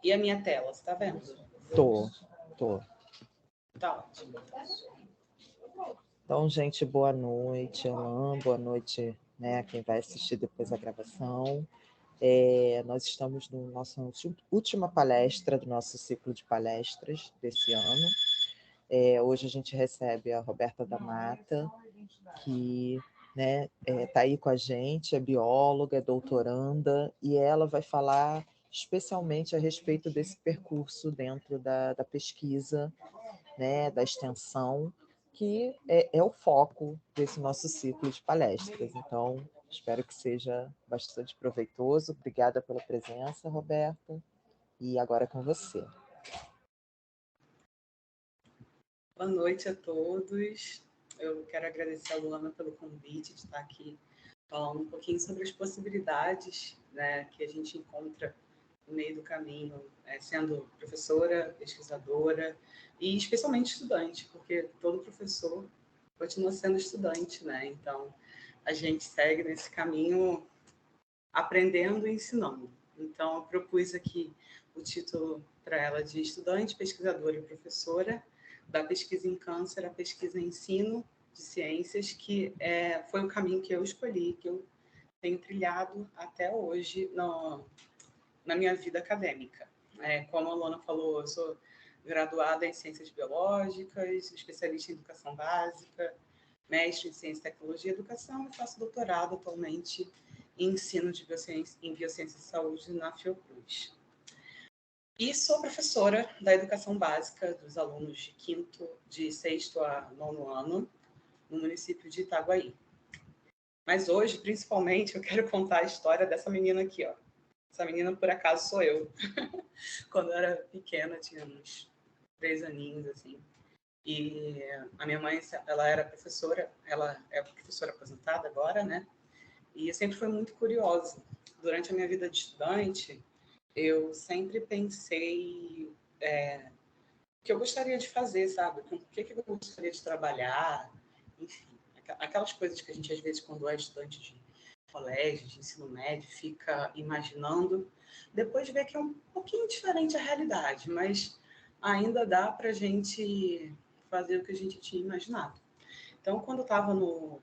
E a minha tela, você está vendo? Tô. Tá ótimo. Então, gente, boa noite, Elan, boa noite, né, a quem vai assistir depois a gravação. Nós estamos na nossa última palestra do nosso ciclo de palestras desse ano. Hoje a gente recebe a Roberta da Mata, que está aí com a gente, é bióloga, é doutoranda, e ela vai falar especialmente a respeito desse percurso dentro da pesquisa, né, da extensão, que é o foco desse nosso ciclo de palestras. Então, espero que seja bastante proveitoso. Obrigada pela presença, Roberta. E agora é com você. Boa noite a todos. Eu quero agradecer a Luana pelo convite de estar aqui falando um pouquinho sobre as possibilidades, né, que a gente encontra no meio do caminho, sendo professora, pesquisadora e especialmente estudante, porque todo professor continua sendo estudante, né? Então, a gente segue nesse caminho aprendendo e ensinando. Então, eu propus aqui o título para ela de estudante, pesquisadora e professora, da pesquisa em câncer à pesquisa em ensino de ciências, que foi o caminho que eu escolhi, que eu tenho trilhado até hoje na minha vida acadêmica. Como a Luana falou, eu sou graduada em Ciências Biológicas, especialista em Educação Básica, mestre em Ciência, Tecnologia e Educação e faço doutorado atualmente em Ensino em Biociência e Saúde na Fiocruz. E sou professora da Educação Básica dos alunos de 6º a 9º ano, no município de Itaguaí. Mas hoje, principalmente, eu quero contar a história dessa menina aqui, ó. Essa menina, por acaso, sou eu. Quando eu era pequena, tinha uns 3 aninhos, assim. E a minha mãe, ela era professora, ela é professora aposentada agora, né? E eu sempre fui muito curiosa. Durante a minha vida de estudante, eu sempre pensei o que eu gostaria de fazer, sabe? Com o que eu gostaria de trabalhar, enfim. Aquelas coisas que a gente, às vezes, quando é estudante de colégio, de ensino médio, fica imaginando. Depois vê que é um pouquinho diferente a realidade, mas ainda dá para a gente fazer o que a gente tinha imaginado. Então, quando eu estava no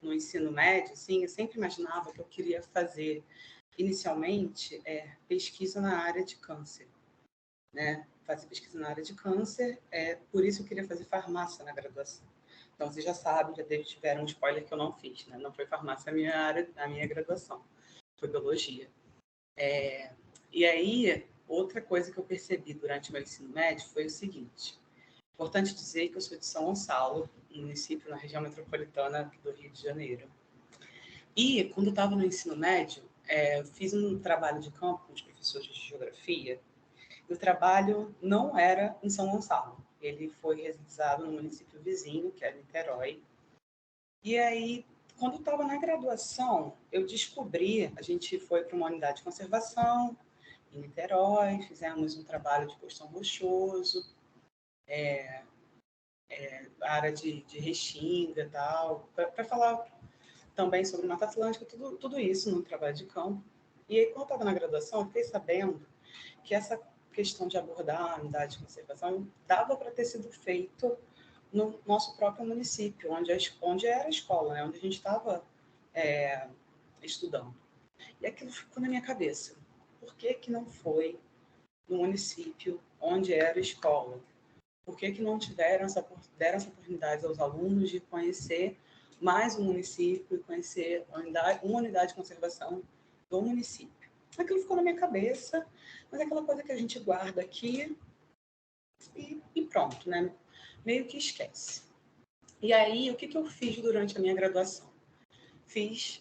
ensino médio, assim, eu sempre imaginava que eu queria fazer, inicialmente, pesquisa na área de câncer, né? Fazer pesquisa na área de câncer, por isso eu queria fazer farmácia na graduação. Então, vocês já sabem, tiveram um spoiler que eu não fiz, né? Não foi farmácia a minha graduação, foi biologia. E aí, outra coisa que eu percebi durante o meu ensino médio foi o seguinte: importante dizer que eu sou de São Gonçalo, um município na região metropolitana do Rio de Janeiro. E, quando eu estava no ensino médio, eu fiz um trabalho de campo com os professores de geografia. O trabalho não era em São Gonçalo. Ele foi realizado no município vizinho, que é Niterói. E aí, quando eu estava na graduação, eu descobri, a gente foi para uma unidade de conservação em Niterói, fizemos um trabalho de Costão Rochoso, área de Restinga e tal, para falar também sobre Mata Atlântica, tudo isso no trabalho de campo. E aí, quando eu estava na graduação, eu fiquei sabendo que essa questão de abordar a unidade de conservação dava para ter sido feito no nosso próprio município, onde era a escola, né? Onde a gente estava estudando. E aquilo ficou na minha cabeça. Por que não foi no município onde era a escola? Por que não deram essa oportunidade aos alunos de conhecer mais o município e conhecer uma unidade de conservação do município? Aquilo ficou na minha cabeça, mas é aquela coisa que a gente guarda aqui e pronto, né? Meio que esquece. E aí, o que eu fiz durante a minha graduação? Fiz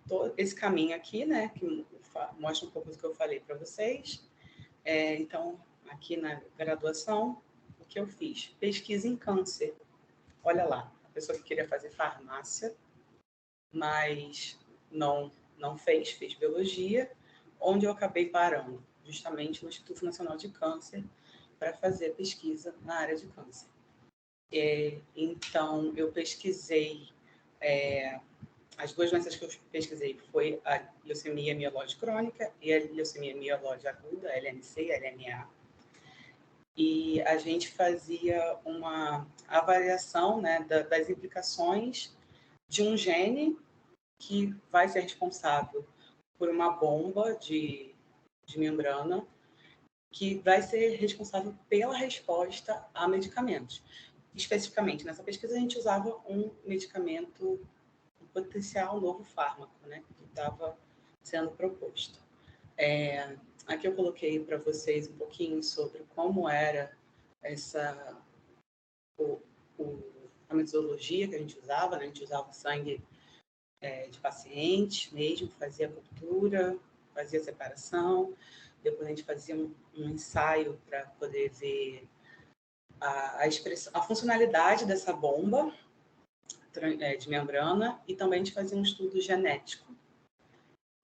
todo esse caminho aqui, né? Que mostra um pouco do que eu falei para vocês. Então, aqui na graduação, o que eu fiz? Pesquisa em câncer. Olha lá, a pessoa que queria fazer farmácia, mas não fez biologia, onde eu acabei parando, justamente no Instituto Nacional de Câncer, para fazer pesquisa na área de câncer. Então, eu pesquisei as duas doenças que eu pesquisei foi a leucemia mieloide crônica e a leucemia mieloide aguda, LMC e LMA. E a gente fazia uma avaliação, né, das implicações de um gene que vai ser responsável por uma bomba de membrana que vai ser responsável pela resposta a medicamentos. Especificamente, nessa pesquisa, a gente usava um medicamento, um potencial novo fármaco, né, que estava sendo proposto. Aqui eu coloquei para vocês um pouquinho sobre como era a metodologia que a gente usava, né? A gente usava sangue de paciente mesmo, fazia cultura, fazia separação, depois a gente fazia um ensaio para poder ver a funcionalidade dessa bomba de membrana, e também a gente fazia um estudo genético.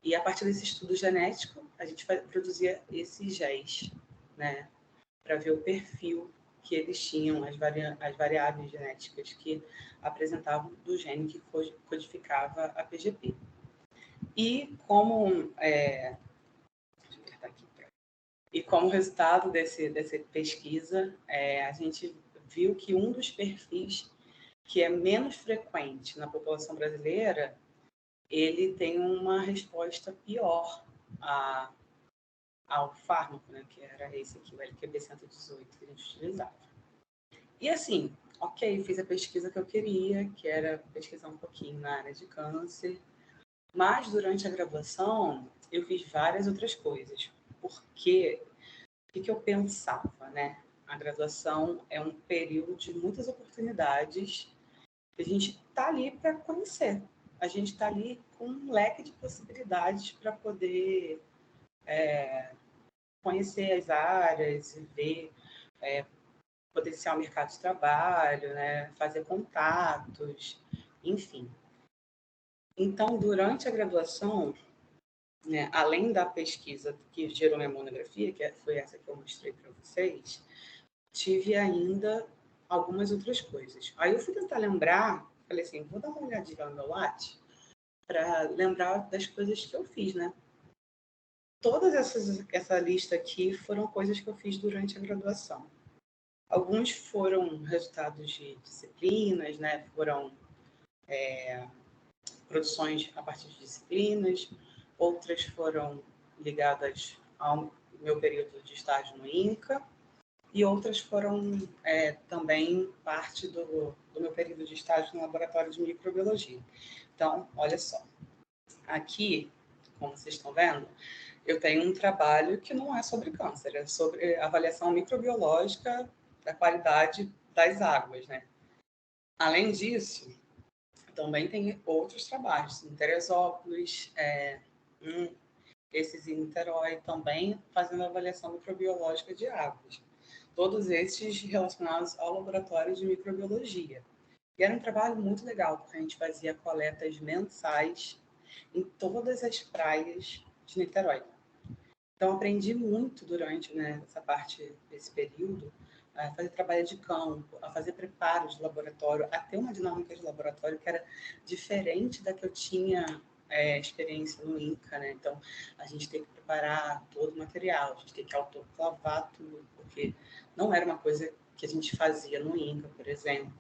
E a partir desse estudo genético, a gente produzia esses géis, né, para ver o perfil que eles tinham, as variáveis genéticas que apresentavam do gene que codificava a PGP. E como resultado dessa pesquisa, a gente viu que um dos perfis que é menos frequente na população brasileira, ele tem uma resposta pior ao fármaco, né, que era esse aqui, o LQB118, que a gente utilizava. E assim, ok, fiz a pesquisa que eu queria, que era pesquisar um pouquinho na área de câncer, mas durante a graduação eu fiz várias outras coisas, porque o que eu pensava, né? A graduação é um período de muitas oportunidades que a gente está ali para conhecer. A gente está ali com um leque de possibilidades para poder conhecer as áreas e ver potencial mercado de trabalho, né? Fazer contatos, enfim. Então, durante a graduação, né, além da pesquisa que gerou minha monografia, que foi essa que eu mostrei para vocês, tive ainda algumas outras coisas. Aí eu fui tentar lembrar, falei assim, vou dar uma olhadinha no meu Lattes para lembrar das coisas que eu fiz, né? Todas essa lista aqui foram coisas que eu fiz durante a graduação. Alguns foram resultados de disciplinas, né? Foram produções a partir de disciplinas, outras foram ligadas ao meu período de estágio no INCA, e outras foram também parte do meu período de estágio no laboratório de microbiologia. Então, olha só, aqui, como vocês estão vendo, eu tenho um trabalho que não é sobre câncer, é sobre avaliação microbiológica da qualidade das águas, né? Além disso, também tem outros trabalhos, em Teresópolis, esses em Niterói, também fazendo avaliação microbiológica de águas. Todos esses relacionados ao laboratório de microbiologia. E era um trabalho muito legal, porque a gente fazia coletas mensais em todas as praias de Niterói. Então, aprendi muito durante essa parte desse período, a fazer trabalho de campo, a fazer preparo de laboratório, a ter uma dinâmica de laboratório que era diferente da que eu tinha experiência no INCA, né? Então, a gente tem que preparar todo o material, a gente tem que autoclavar tudo, porque não era uma coisa que a gente fazia no INCA, por exemplo.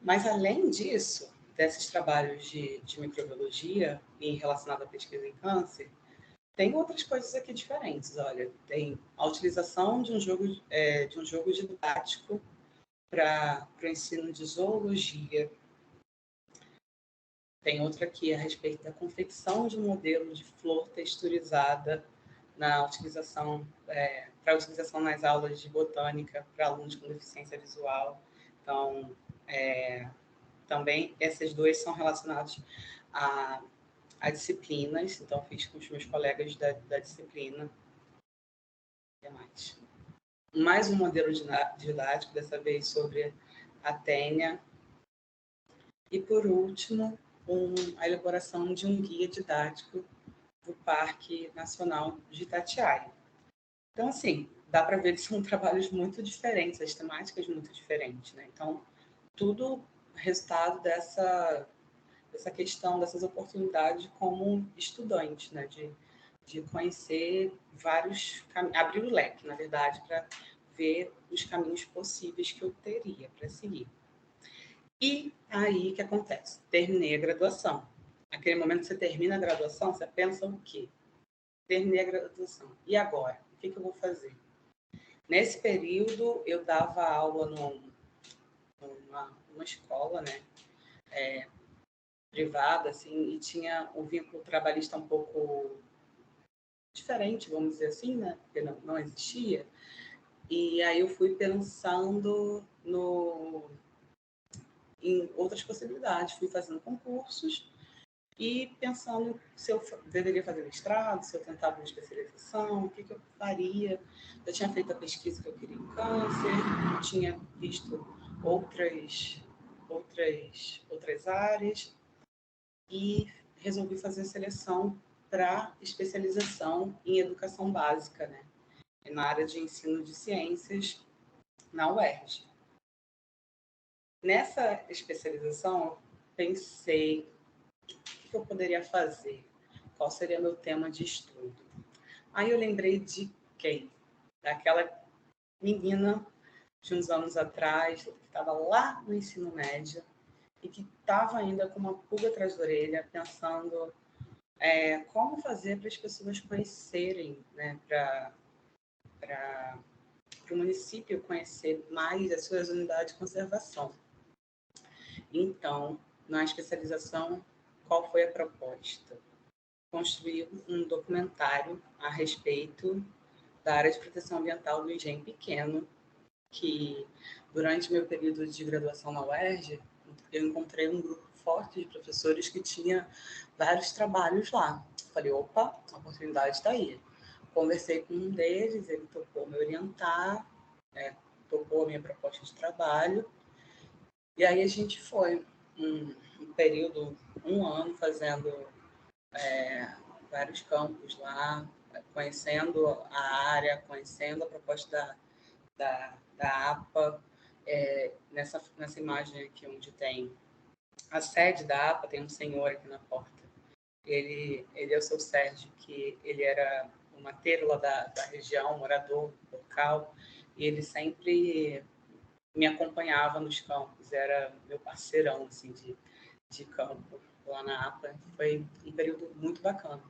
Mas, além disso, desses trabalhos de microbiologia e relacionado à pesquisa em câncer, tem outras coisas aqui diferentes, olha. Tem a utilização de um jogo didático para o ensino de zoologia. Tem outra aqui a respeito da confecção de um modelo de flor texturizada para utilização nas aulas de botânica para alunos com deficiência visual. Então, também essas duas são relacionadas a disciplinas, então fiz com os meus colegas da disciplina. Mais um modelo didático, dessa vez sobre a tênia. E, por último, a elaboração de um guia didático do Parque Nacional de Itatiaia. Então, assim, dá para ver que são trabalhos muito diferentes, as temáticas muito diferentes, né? Então, tudo resultado essa questão dessas oportunidades como estudante, né? De conhecer vários caminhos, abrir o leque, na verdade, para ver os caminhos possíveis que eu teria para seguir. E aí, o que acontece? Terminei a graduação. Naquele momento que você termina a graduação, você pensa o quê? Terminei a graduação. E agora? O que eu vou fazer? Nesse período, eu dava aula numa escola, né? Privada, assim, e tinha o vínculo trabalhista um pouco diferente, vamos dizer assim, né? Porque não existia. E aí eu fui pensando em outras possibilidades. Fui fazendo concursos e pensando se eu deveria fazer mestrado, se eu tentava uma especialização, o que eu faria. Eu tinha feito a pesquisa que eu queria em câncer, tinha visto outras áreas e resolvi fazer a seleção para especialização em educação básica, né? Na área de ensino de ciências na UERJ. Nessa especialização, eu pensei o que eu poderia fazer, qual seria meu tema de estudo. Aí eu lembrei de quem? Daquela menina de uns anos atrás, que estava lá no ensino médio e que estava ainda com uma pulga atrás da orelha, pensando como fazer para as pessoas conhecerem, né, para o município conhecer mais as suas unidades de conservação. Então, na especialização, qual foi a proposta? Construir um documentário a respeito da área de proteção ambiental do Engenho Pequeno, que durante meu período de graduação na UERJ, eu encontrei um grupo forte de professores que tinha vários trabalhos lá. Falei, opa, a oportunidade está aí. Conversei com um deles, ele topou me orientar, topou a minha proposta de trabalho, e aí a gente foi um período, um ano, fazendo vários campos lá, conhecendo a área, conhecendo a proposta da APA. Nessa imagem aqui onde tem a sede da APA, tem um senhor aqui na porta. Ele é o seu Sérgio, que ele era um mateiro lá da região, morador local, e ele sempre me acompanhava nos campos, era meu parceirão assim, de campo lá na APA. Foi um período muito bacana.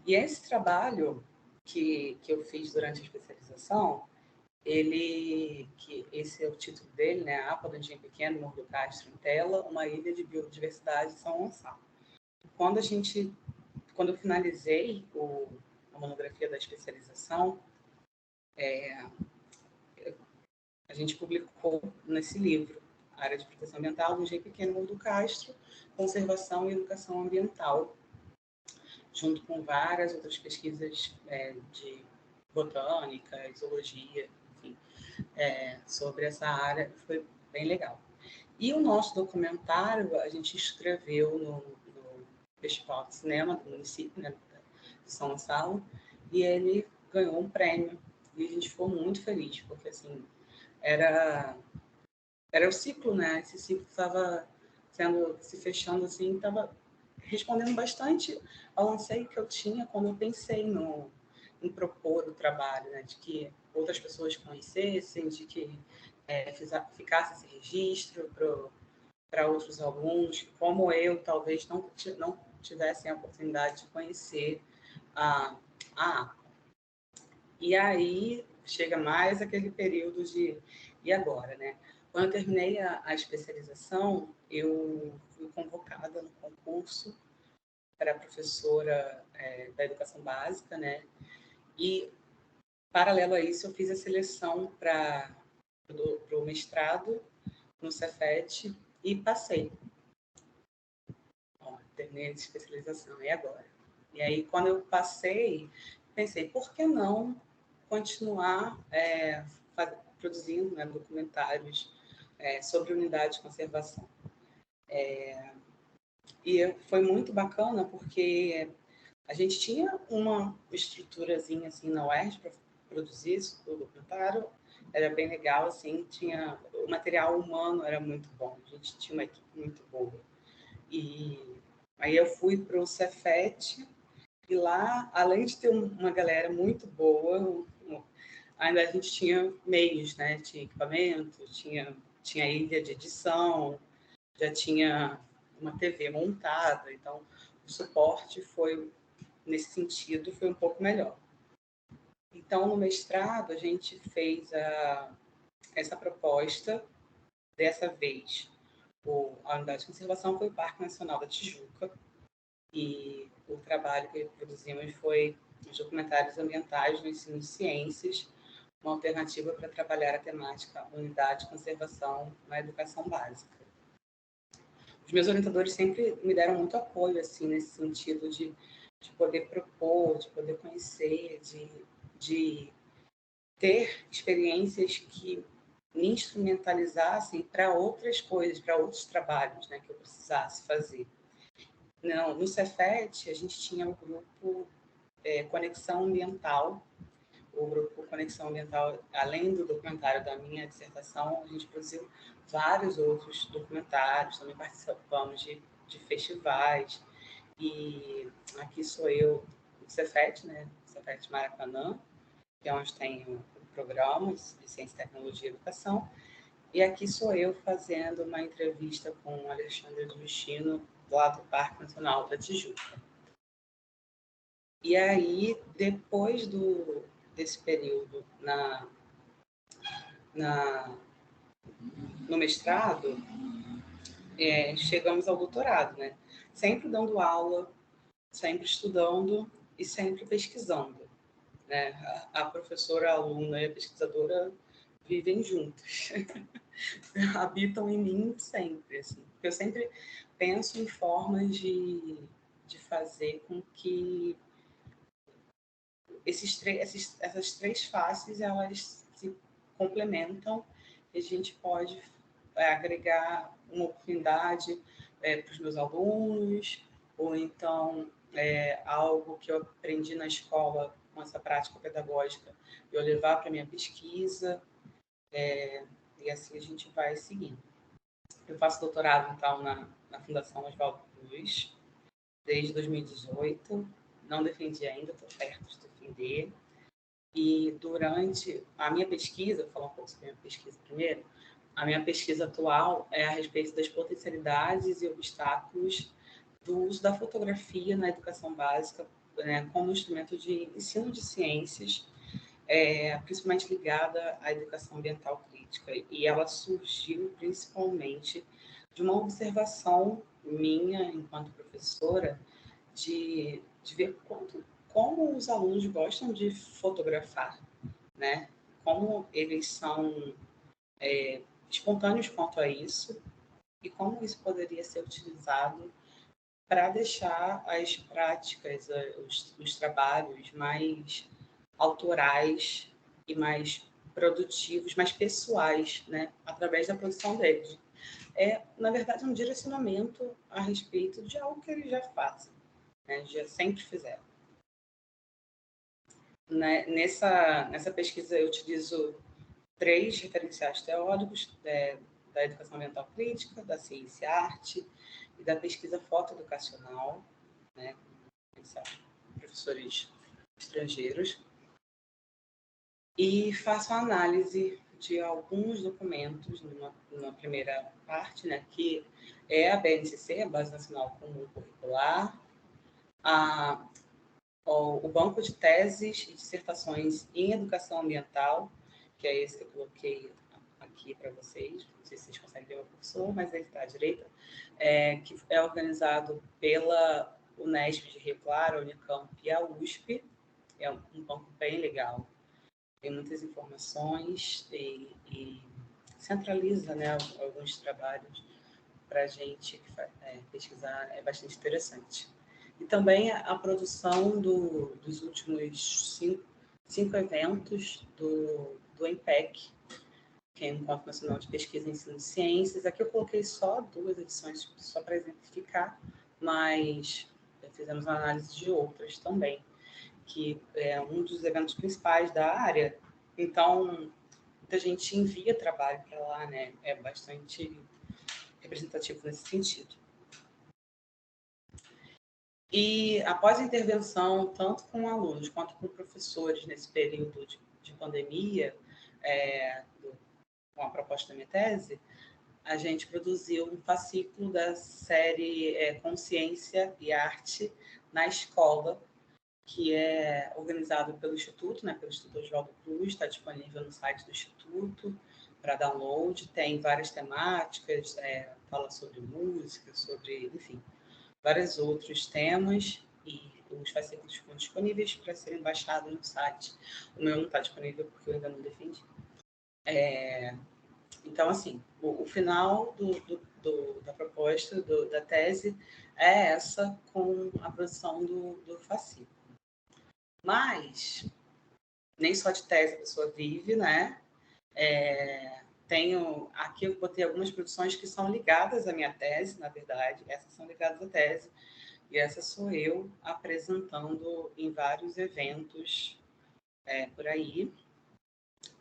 E esse trabalho que eu fiz durante a especialização, esse é o título dele, né? A APA do Engenho Pequeno, Morro do Castro, em Tela, uma ilha de biodiversidade de São Gonçalo. Quando eu finalizei a monografia da especialização, a gente publicou nesse livro, Área de Proteção Ambiental do Engenho Pequeno, Morro do Castro, Conservação e Educação Ambiental, junto com várias outras pesquisas de botânica, zoologia, enfim, sobre essa área. Foi bem legal. E o nosso documentário a gente escreveu no Festival de Cinema do município, né, de São Gonçalo, e ele ganhou um prêmio. E a gente ficou muito feliz, porque assim, era o ciclo, né? Esse ciclo estava se fechando assim, estava respondendo bastante ao anseio que eu tinha quando eu pensei em propor o trabalho, né? De que outras pessoas conhecessem, de que ficasse esse registro para outros alunos, como eu talvez não tivessem a oportunidade de conhecer a APA. E aí chega mais aquele período de e agora, né? Quando eu terminei a especialização, eu fui convocada no concurso para professora da educação básica, né? E, paralelo a isso, eu fiz a seleção para o mestrado no Cefet e passei. Terminei a especialização, e agora? E aí, quando eu passei, pensei, por que não continuar produzindo, né, documentários sobre unidade de conservação? E foi muito bacana, porque a gente tinha uma estruturazinha assim na UERJ para produzir isso, o documentário, era bem legal, assim, o material humano era muito bom, a gente tinha uma equipe muito boa. E aí eu fui para o Cefet, e lá, além de ter uma galera muito boa, ainda a gente tinha meios, né? Tinha equipamento, tinha ilha de edição, já tinha uma TV montada, então o suporte foi, nesse sentido, foi um pouco melhor. Então, no mestrado, a gente fez essa proposta, dessa vez, a unidade de conservação foi o Parque Nacional da Tijuca, e o trabalho que produzimos foi os documentários ambientais no ensino de ciências, uma alternativa para trabalhar a temática unidade de conservação na educação básica. Os meus orientadores sempre me deram muito apoio, assim, nesse sentido de poder propor, de poder conhecer, de ter experiências que me instrumentalizassem para outras coisas, para outros trabalhos, né, que eu precisasse fazer. Não, no Cefet, a gente tinha o grupo Conexão Ambiental. O grupo Conexão Ambiental, além do documentário da minha dissertação, a gente produziu vários outros documentários, também participamos de festivais. E aqui sou eu, o Cefet, né? Cefet Maracanã, que é onde tem o programa de Ciência, Tecnologia e Educação. E aqui sou eu fazendo uma entrevista com o Alexandre Justino, lá do Parque Nacional da Tijuca. E aí, depois desse período no mestrado, chegamos ao doutorado, né? Sempre dando aula, sempre estudando e sempre pesquisando, né? A professora, a aluna e a pesquisadora vivem juntas, habitam em mim sempre, assim. Eu sempre penso em formas de fazer com que essas três faces, elas se complementam e a gente pode agregar uma oportunidade para os meus alunos, ou então algo que eu aprendi na escola com essa prática pedagógica, eu levar para a minha pesquisa, e assim a gente vai seguindo. Eu faço doutorado, então, na Fundação Oswaldo Cruz, desde 2018, não defendi ainda, estou perto de defender. E durante a minha pesquisa, vou falar um pouco sobre a minha pesquisa primeiro, a minha pesquisa atual é a respeito das potencialidades e obstáculos do uso da fotografia na educação básica, né, como instrumento de ensino de ciências, principalmente ligada à educação ambiental crítica. E ela surgiu principalmente de uma observação minha, enquanto professora, de ver como os alunos gostam de fotografar, né? Como eles são espontâneos quanto a isso e como isso poderia ser utilizado para deixar as práticas, os trabalhos mais autorais e mais produtivos, mais pessoais, né? Através da produção deles. Na verdade, um direcionamento a respeito de algo que eles já fazem, né? Já sempre fizeram. Nessa pesquisa, eu utilizo 3 referenciais teóricos da educação ambiental crítica, da ciência e arte e da pesquisa fotoeducacional, né? Professores estrangeiros. E faço a análise de alguns documentos numa primeira parte, né, que é a BNCC, a Base Nacional Comum Curricular, o Banco de Teses e Dissertações em Educação Ambiental, que é esse que eu coloquei aqui para vocês, não sei se vocês conseguem ver o professor, mas ele está à direita, que é organizado pela Unesp de Rio Claro, a Unicamp e a USP. É um banco bem legal, tem muitas informações e centraliza, né, alguns trabalhos para a gente pesquisar, é bastante interessante. E também a produção dos últimos 5 eventos do EMPEC, que é o Encontro Nacional de Pesquisa e Ensino de Ciências. Aqui eu coloquei só 2 edições, só para exemplificar, mas fizemos uma análise de outras também, que é um dos eventos principais da área. Então, muita gente envia trabalho para lá, né? É bastante representativo nesse sentido. E após a intervenção, tanto com alunos quanto com professores nesse período de pandemia, com a proposta da minha tese, a gente produziu um fascículo da série Consciência e Arte na Escola, que é organizado pelo Instituto, né, pelo Instituto Oswaldo Cruz, está disponível no site do Instituto para download, tem várias temáticas, fala sobre música, sobre, enfim, vários outros temas, e os fascículos ficam disponíveis para serem baixados no site. O meu não está disponível porque eu ainda não defendi. Então, assim, o final da proposta, da tese, é essa, com a produção do fascículo. Mas nem só de tese a pessoa vive, né? Aqui eu botei algumas produções que são ligadas à minha tese, na verdade. Essas são ligadas à tese. E essa sou eu apresentando em vários eventos por aí.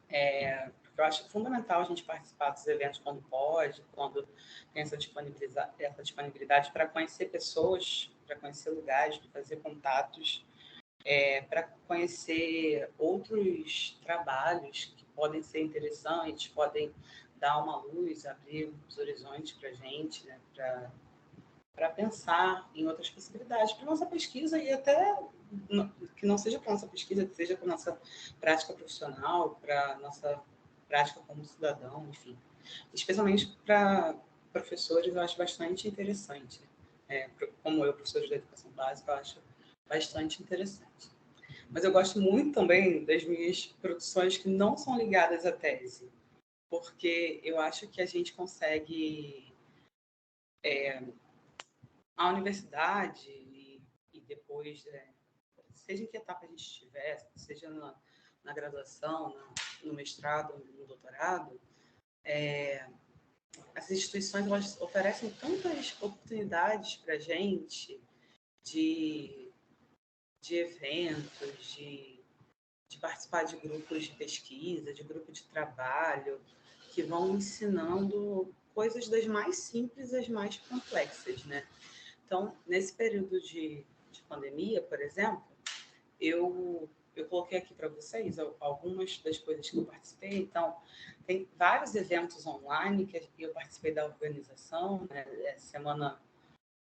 Porque eu acho fundamental a gente participar dos eventos quando pode, quando tem essa disponibilidade para conhecer pessoas, para conhecer lugares, para fazer contatos, para conhecer outros trabalhos que podem ser interessantes, podem dar uma luz, abrir os horizontes para a gente, né? Para pensar em outras possibilidades para nossa pesquisa e até que não seja para nossa pesquisa, que seja para nossa prática profissional, para nossa prática como cidadão, enfim. Especialmente para professores, eu acho bastante interessante. Como eu, professor de educação básica, eu acho bastante interessante. Mas eu gosto muito também das minhas produções que não são ligadas à tese, porque eu acho que a gente consegue... A universidade e depois, seja em que etapa a gente estiver, seja na graduação, no mestrado, no doutorado, as instituições elas oferecem tantas oportunidades para a gente de eventos, de participar de grupos de pesquisa, de grupo de trabalho, que vão ensinando coisas das mais simples às mais complexas, né? Então, nesse período de pandemia, por exemplo, eu coloquei aqui para vocês algumas das coisas que eu participei. Então, tem vários eventos online que eu participei da organização, né? Semana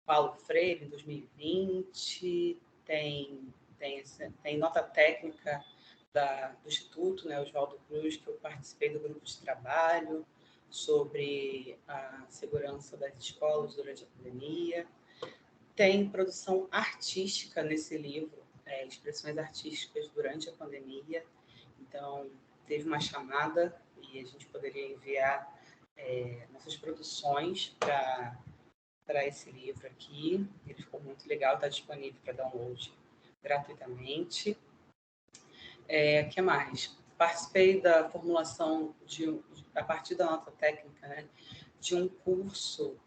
Paulo Freire, em 2020, tem nota técnica do Instituto, né, Oswaldo Cruz, que eu participei do grupo de trabalho sobre a segurança das escolas durante a pandemia. Tem produção artística nesse livro, expressões artísticas durante a pandemia. Então, teve uma chamada e a gente poderia enviar nossas produções para esse livro aqui. Ele ficou muito legal, está disponível para download gratuitamente. Que mais? Participei da formulação, a partir da nota técnica, né, de um curso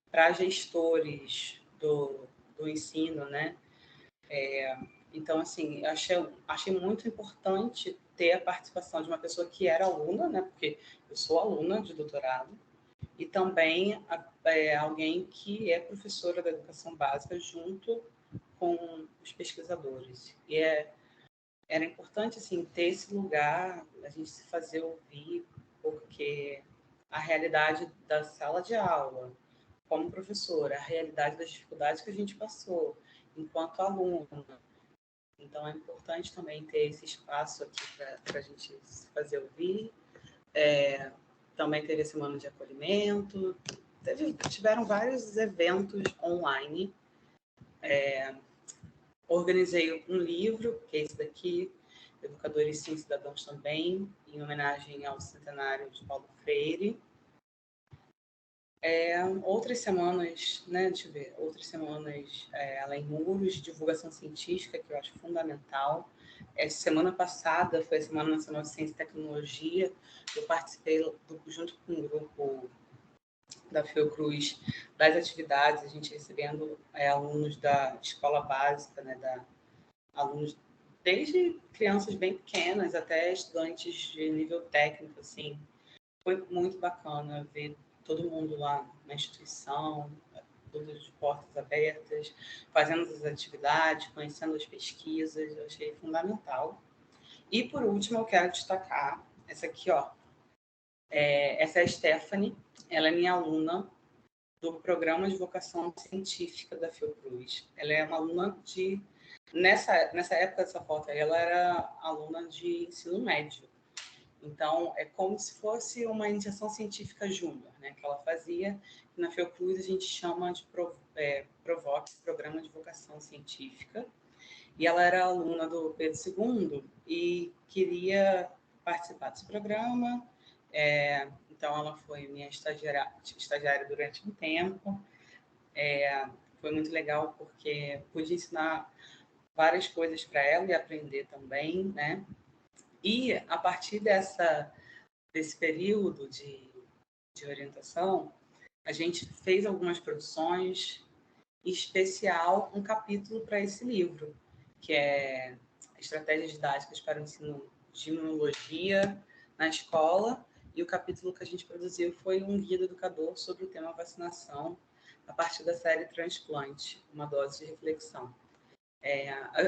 para gestores do ensino, né? Então, assim, achei muito importante ter a participação de uma pessoa que era aluna, né? Porque eu sou aluna de doutorado, e também alguém que é professora da educação básica junto com os pesquisadores. E era importante, assim, ter esse lugar, a gente se fazer ouvir, porque a realidade da sala de aula, como professora, a realidade das dificuldades que a gente passou enquanto aluna. Então, é importante também ter esse espaço aqui para a gente se fazer ouvir. Também teve a semana de acolhimento. Tiveram vários eventos online. Organizei um livro, que é esse daqui, Educadores Sim, Cidadãos Também, em homenagem ao centenário de Paulo Freire. Outras semanas, né, deixa eu ver, além muros, divulgação científica, que eu acho fundamental. Essa semana passada foi a Semana Nacional de Ciência e Tecnologia. Eu participei junto com um grupo da Fiocruz das atividades, a gente recebendo alunos da escola básica, né, alunos desde crianças bem pequenas até estudantes de nível técnico, assim. Foi muito bacana ver todo mundo lá na instituição, tudo de portas abertas, fazendo as atividades, conhecendo as pesquisas, eu achei fundamental. E, por último, eu quero destacar essa aqui, ó. Essa é a Stephanie, ela é minha aluna do Programa de Vocação Científica da Fiocruz. Ela é uma aluna de... Nessa época dessa foto, ela era aluna de ensino médio. Então, é como se fosse uma iniciação científica júnior, né, que ela fazia. Na Fiocruz, a gente chama de PROVOC, Programa de Vocação Científica. E ela era aluna do Pedro II e queria participar desse programa. Então, ela foi minha estagiária durante um tempo. Foi muito legal, porque pude ensinar várias coisas para ela e aprender também, né? E, a partir desse período de orientação, a gente fez algumas produções, em especial um capítulo para esse livro, que é Estratégias Didáticas para o Ensino de Imunologia na Escola, e o capítulo que a gente produziu foi um guia do educador sobre o tema vacinação, a partir da série Transplante, uma dose de reflexão.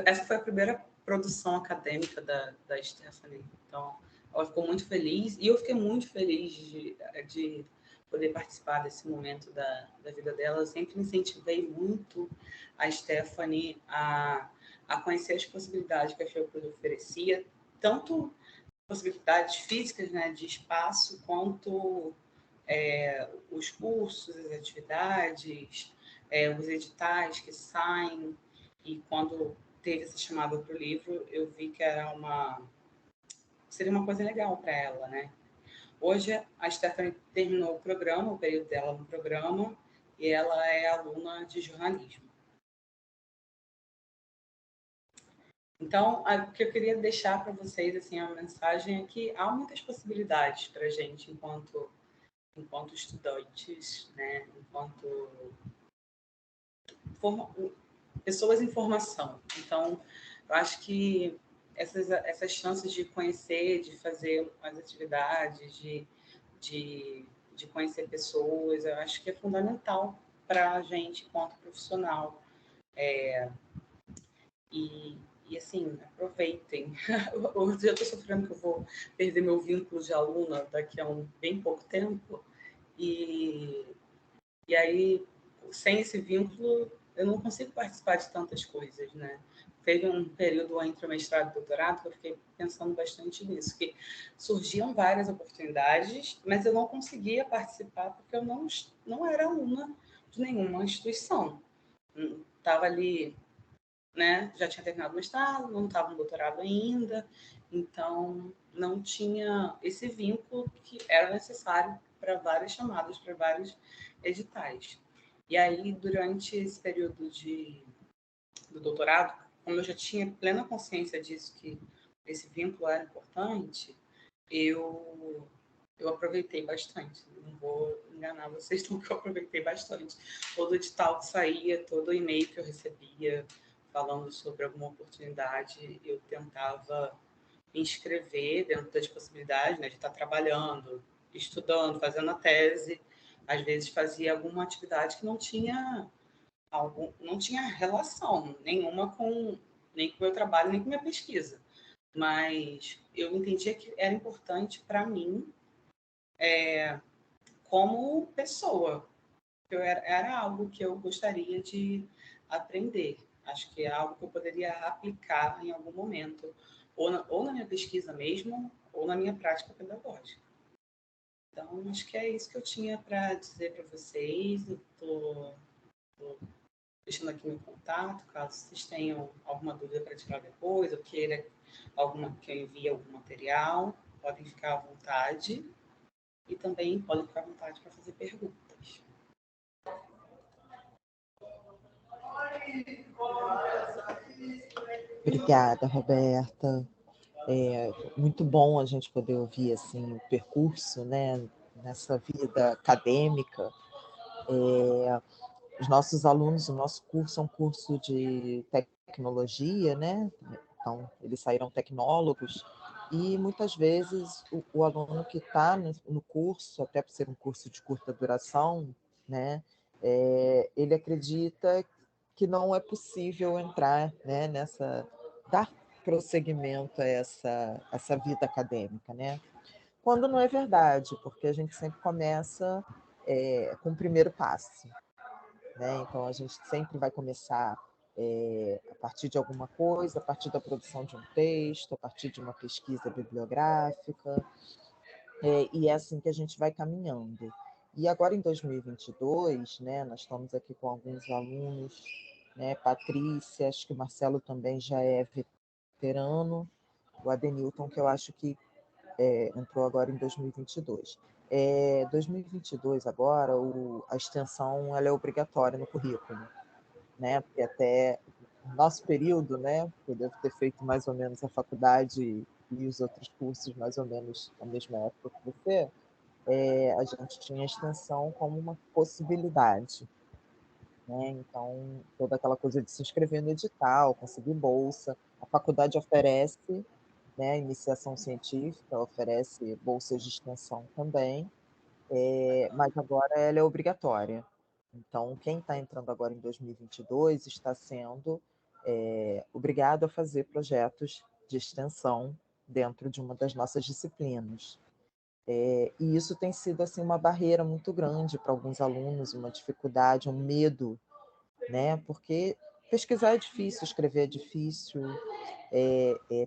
Essa foi a primeira produção acadêmica da Stephanie, então ela ficou muito feliz, e eu fiquei muito feliz de poder participar desse momento da vida dela. Eu sempre incentivei muito a Stephanie a conhecer as possibilidades que a Fiocruz oferecia, tanto possibilidades físicas, né, de espaço, quanto os cursos, as atividades, os editais que saem. E quando teve essa chamada para o livro, eu vi que seria uma coisa legal para ela, né? Hoje, a Stephanie terminou o programa, o período dela no programa, e ela é aluna de jornalismo. Então, o que eu queria deixar para vocês, assim, a mensagem é que há muitas possibilidades para a gente enquanto estudantes, né? Enquanto pessoas em formação. Então, eu acho que essas chances de conhecer, de fazer as atividades, de conhecer pessoas, eu acho que é fundamental para a gente enquanto profissional. E assim, aproveitem. Hoje eu estou sofrendo que eu vou perder meu vínculo de aluna daqui a bem pouco tempo. E aí, sem esse vínculo, eu não consigo participar de tantas coisas, né? Teve um período entre o mestrado e o doutorado que eu fiquei pensando bastante nisso, que surgiam várias oportunidades, mas eu não conseguia participar porque eu não era aluna de nenhuma instituição. Estava ali, né? Já tinha terminado o mestrado, não estava no doutorado ainda, então não tinha esse vínculo que era necessário para várias chamadas, para vários editais. E aí, durante esse período do doutorado, como eu já tinha plena consciência disso, que esse vínculo era importante, eu aproveitei bastante. Não vou enganar vocês, não, que eu aproveitei bastante. Todo edital que saía, todo e-mail que eu recebia falando sobre alguma oportunidade, eu tentava me inscrever dentro das possibilidades, né, de estar trabalhando, estudando, fazendo a tese. Às vezes fazia alguma atividade que não tinha relação nenhuma nem com o meu trabalho, nem com a minha pesquisa. Mas eu entendia que era importante para mim, como pessoa. Era algo que eu gostaria de aprender. Acho que é algo que eu poderia aplicar em algum momento, ou na minha pesquisa mesmo, ou na minha prática pedagógica. Então, acho que é isso que eu tinha para dizer para vocês. Eu estou deixando aqui meu contato, caso vocês tenham alguma dúvida para tirar depois, ou queira que eu envie algum material, podem ficar à vontade. E também podem ficar à vontade para fazer perguntas. Obrigada, Roberta. É muito bom a gente poder ouvir assim o percurso, né, nessa vida acadêmica. Os nossos alunos, o nosso curso é um curso de tecnologia, né? Então, eles saíram tecnólogos, e muitas vezes o aluno que está no curso, até por ser um curso de curta duração, né, ele acredita que não é possível entrar, né, dar prosseguimento a essa vida acadêmica, né? Quando não é verdade, porque a gente sempre começa com o primeiro passo, né? Então, a gente sempre vai começar a partir de alguma coisa, a partir da produção de um texto, a partir de uma pesquisa bibliográfica, e é assim que a gente vai caminhando. E agora, em 2022, né, nós estamos aqui com alguns alunos, né, Patrícia, acho que o Marcelo também já é veterano, o Adenilton, que eu acho que entrou agora em 2022. 2022 agora, a extensão ela é obrigatória no currículo, né? Porque até o nosso período, né? Eu devo ter feito mais ou menos a faculdade e os outros cursos mais ou menos na mesma época que você, a gente tinha a extensão como uma possibilidade, né? Então, toda aquela coisa de se inscrever no edital, conseguir bolsa, a faculdade oferece, né, iniciação científica, oferece bolsas de extensão também, mas agora ela é obrigatória. Então, quem está entrando agora em 2022 está sendo obrigado a fazer projetos de extensão dentro de uma das nossas disciplinas. E isso tem sido assim uma barreira muito grande para alguns alunos, uma dificuldade, um medo, né? Porque pesquisar é difícil, escrever é difícil,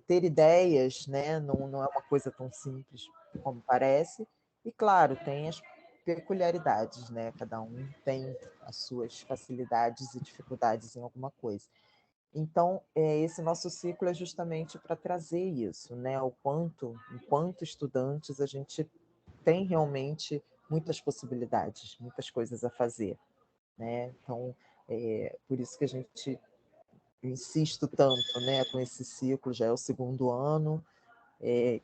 ter ideias, né? Não é uma coisa tão simples como parece. E claro, tem as peculiaridades, né? Cada um tem as suas facilidades e dificuldades em alguma coisa. Então, esse nosso ciclo é justamente para trazer isso, né? Enquanto estudantes, a gente tem realmente muitas possibilidades, muitas coisas a fazer, né? Então, por isso que a gente insisto tanto, né, com esse ciclo, já é o segundo ano,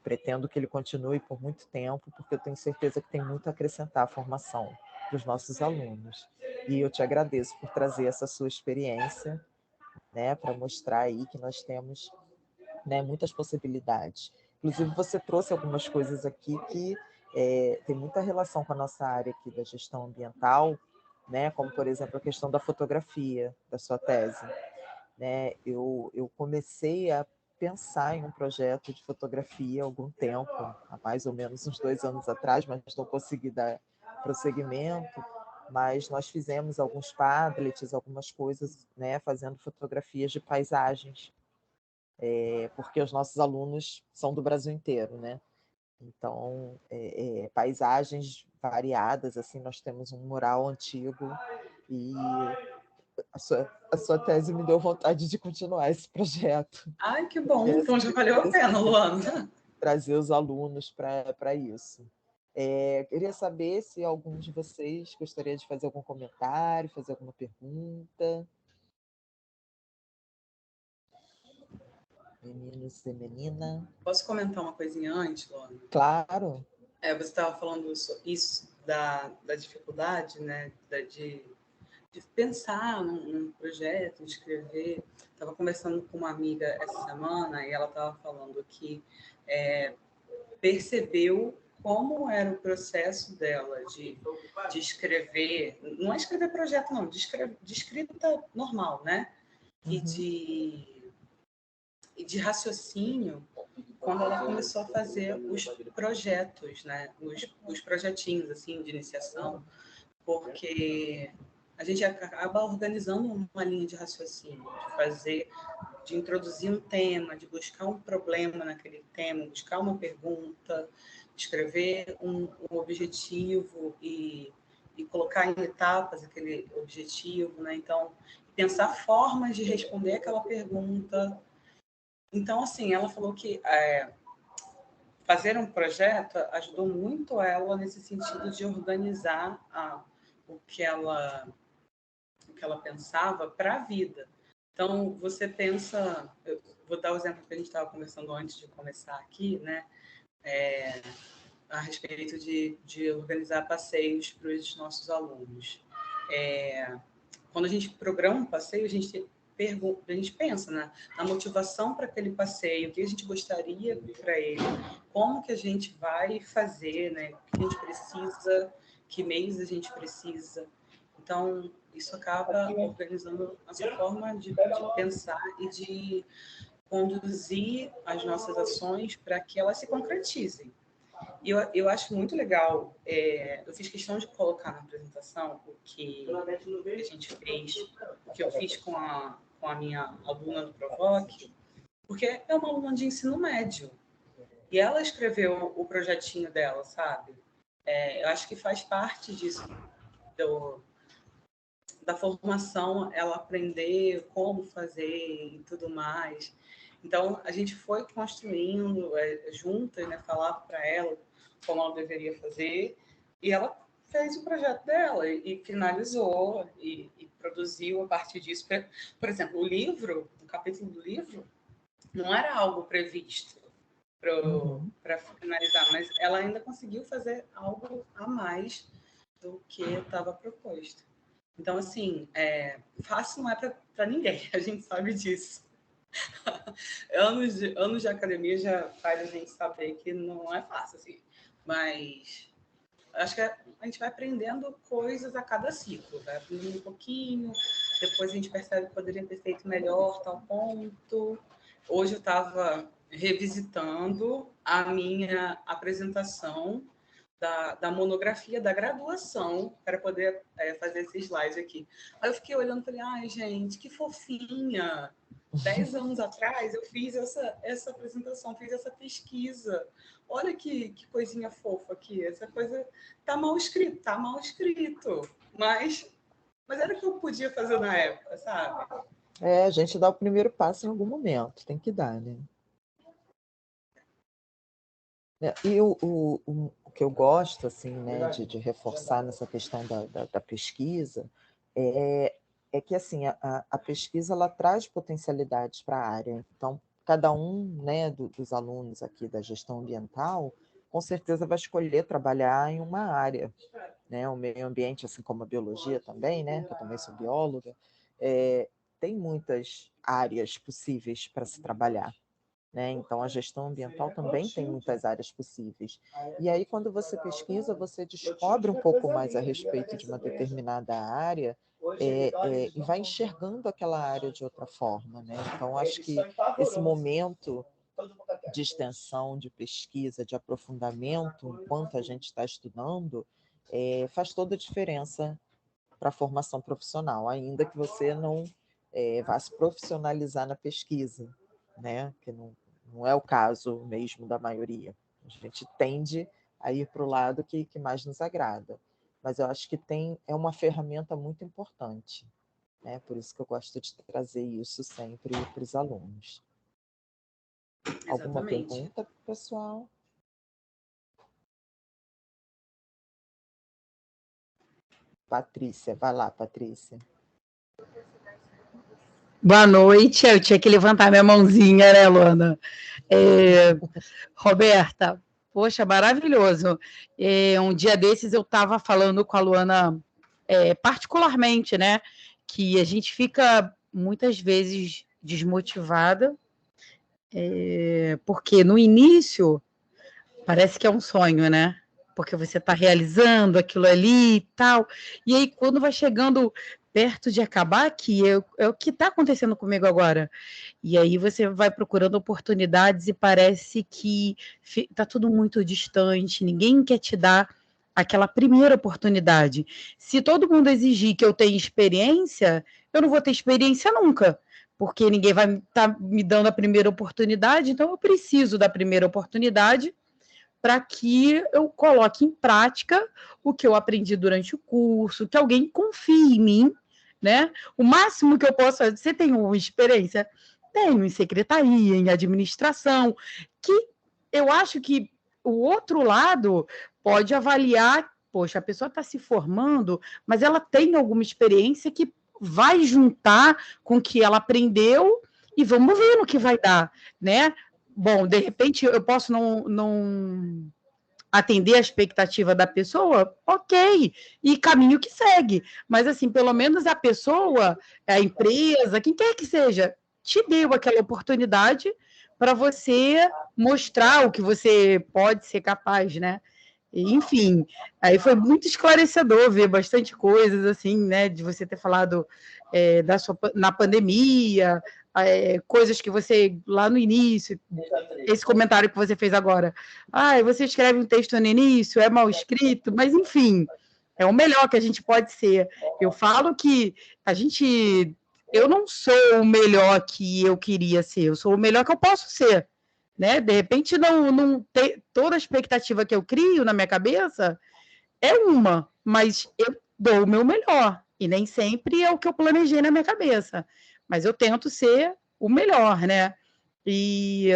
pretendo que ele continue por muito tempo, porque eu tenho certeza que tem muito a acrescentar à formação dos nossos alunos. E eu te agradeço por trazer essa sua experiência, né, para mostrar aí que nós temos, né, muitas possibilidades. Inclusive, você trouxe algumas coisas aqui que tem muita relação com a nossa área aqui da gestão ambiental, né, como, por exemplo, a questão da fotografia da sua tese. Né? Eu comecei a pensar em um projeto de fotografia há algum tempo, há mais ou menos uns 2 anos atrás, mas não consegui dar prosseguimento. Mas nós fizemos alguns padlets, algumas coisas, né, fazendo fotografias de paisagens, porque os nossos alunos são do Brasil inteiro, né? Então, paisagens variadas, assim, nós temos um mural antigo e a sua tese me deu vontade de continuar esse projeto. Ai, que bom, então já valeu a pena, Luana. Trazer os alunos para isso. Queria saber se algum de vocês gostaria de fazer algum comentário, fazer alguma pergunta. Meninos e menina. Posso comentar uma coisinha antes, Luana? Claro. Você estava falando isso da dificuldade, né, de pensar num projeto, de escrever. Estava conversando com uma amiga essa semana e ela estava falando que percebeu como era o processo dela de escrever, não é escrever projeto não, de escrita normal, né? E de raciocínio quando ela começou a fazer os projetos, né? Os projetinhos assim de iniciação, porque a gente acaba organizando uma linha de raciocínio, de introduzir um tema, de buscar um problema naquele tema, buscar uma pergunta, escrever um objetivo e colocar em etapas aquele objetivo, né? Então, pensar formas de responder aquela pergunta. Então, assim, ela falou que fazer um projeto ajudou muito ela nesse sentido de organizar o que ela pensava para a vida. Então, você pensa, eu vou dar o exemplo que a gente estava conversando antes de começar aqui, né? A respeito de organizar passeios para os nossos alunos. Quando a gente programa um passeio, a gente pensa, né, na motivação para aquele passeio, o que a gente gostaria para ele, como que a gente vai fazer, né, o que a gente precisa, que meios a gente precisa. Então, isso acaba organizando nossa forma de pensar e de conduzir as nossas ações para que elas se concretizem. E eu acho muito legal, eu fiz questão de colocar na apresentação o que a gente fez, o que eu fiz com a minha aluna do Provoque, porque é uma aluna de ensino médio. E ela escreveu o projetinho dela, sabe? Eu acho que faz parte disso, da formação, ela aprender como fazer e tudo mais. Então, a gente foi construindo juntas, né? Falava para ela como ela deveria fazer, e ela fez o projeto dela e finalizou e produziu a partir disso. Por exemplo, o capítulo do livro, não era algo previsto para finalizar, mas ela ainda conseguiu fazer algo a mais do que estava proposto. Então, assim, fácil não é para ninguém, a gente sabe disso. anos de academia já faz a gente saber que não é fácil, assim. Mas acho que a gente vai aprendendo coisas a cada ciclo, vai aprendendo um pouquinho, depois a gente percebe que poderia ter feito melhor tal ponto. Hoje eu estava revisitando a minha apresentação da monografia da graduação para poder fazer esse slide aqui. Aí eu fiquei olhando e falei, ai, gente, que fofinha! 10 anos atrás eu fiz essa apresentação, fiz essa pesquisa. Olha que coisinha fofa aqui. Essa coisa tá mal escrito, mas era o que eu podia fazer na época, sabe? A gente dá o primeiro passo em algum momento, tem que dar, né? E o que eu gosto, assim, né, de reforçar nessa questão da pesquisa é que, assim, a pesquisa ela traz potencialidades para a área. Então, cada um, né, dos alunos aqui da gestão ambiental, com certeza vai escolher trabalhar em uma área, né? O meio ambiente, assim como a biologia também, né? Eu também sou bióloga, tem muitas áreas possíveis para se trabalhar. Né? Então, a gestão ambiental também tem muitas áreas possíveis. E aí, quando você pesquisa, você descobre um pouco mais a respeito de uma determinada área e vai enxergando aquela área de outra forma. Né? Então, acho que esse momento de extensão, de pesquisa, de aprofundamento, enquanto a gente está estudando, faz toda a diferença para a formação profissional, ainda que você não vá se profissionalizar na pesquisa, né? Que não é o caso mesmo da maioria. A gente tende a ir para o lado que mais nos agrada. Mas eu acho que é uma ferramenta muito importante. Né? Por isso que eu gosto de trazer isso sempre para os alunos. Exatamente. Alguma pergunta, pessoal? Patrícia, vai lá, Patrícia. Boa noite, eu tinha que levantar minha mãozinha, né, Luana? Roberta, poxa, maravilhoso. Um dia desses eu estava falando com a Luana, particularmente, né, que a gente fica muitas vezes desmotivada, porque no início parece que é um sonho, né? Porque você está realizando aquilo ali e tal, e aí quando vai chegando perto de acabar, que é o que está acontecendo comigo agora. E aí você vai procurando oportunidades e parece que está tudo muito distante, ninguém quer te dar aquela primeira oportunidade. Se todo mundo exigir que eu tenha experiência, eu não vou ter experiência nunca, porque ninguém vai estar me dando a primeira oportunidade, então eu preciso da primeira oportunidade para que eu coloque em prática o que eu aprendi durante o curso, que alguém confie em mim, né? O máximo que eu posso fazer, você tem uma experiência? Tenho em secretaria, em administração, que eu acho que o outro lado pode avaliar, poxa, a pessoa está se formando, mas ela tem alguma experiência que vai juntar com o que ela aprendeu e vamos ver no que vai dar, né? Bom, de repente eu posso não atender a expectativa da pessoa, ok, e caminho que segue. Mas, assim, pelo menos a pessoa, a empresa, quem quer que seja, te deu aquela oportunidade para você mostrar o que você pode ser capaz, né? Enfim, aí foi muito esclarecedor ver bastante coisas, assim, né, de você ter falado na pandemia, coisas que você, lá no início, esse comentário que você fez agora, você escreve um texto no início, é mal escrito, mas, enfim, é o melhor que a gente pode ser. Eu falo que eu não sou o melhor que eu queria ser, eu sou o melhor que eu posso ser. Né? De repente, não tem toda a expectativa que eu crio na minha cabeça é uma, mas eu dou o meu melhor. E nem sempre é o que eu planejei na minha cabeça. Mas eu tento ser o melhor, né? E